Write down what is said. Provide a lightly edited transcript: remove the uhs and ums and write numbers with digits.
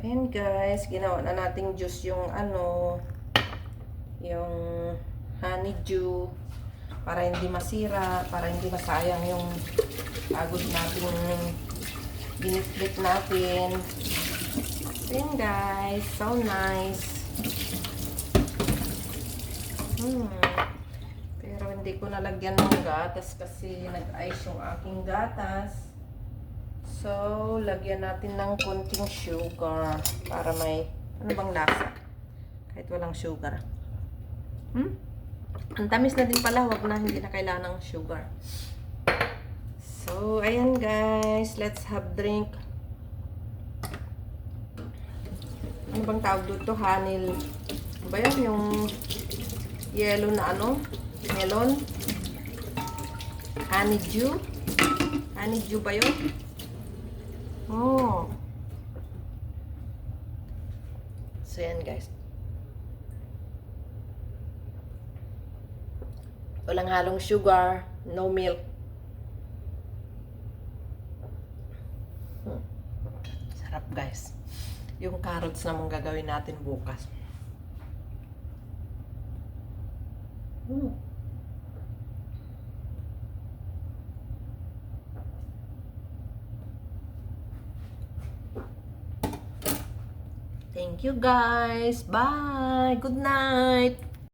Ayan guys, ginawa na nating juice yung yung honeydew para hindi masira, para hindi masayang yung pagod natin binitbit natin. Ayan guys, so nice. Pero hindi ko nalagyan ng gatas kasi nag-ice yung aking gatas. So, lagyan natin ng konting sugar para may, ano bang lasa? Kahit walang sugar. Ang tamis na din pala, wag na, hindi na kailangan ng sugar. So, ayan guys, let's have drink. Ano bang tawag dito? Honey, ano ba yun? Yung yellow na melon? Honeydew? Honeydew ba yun? Oh. So, yan guys. Walang halong sugar, no milk. Sarap guys. Yung carrots naman gagawin natin bukas. Thank you guys. Bye. Good night.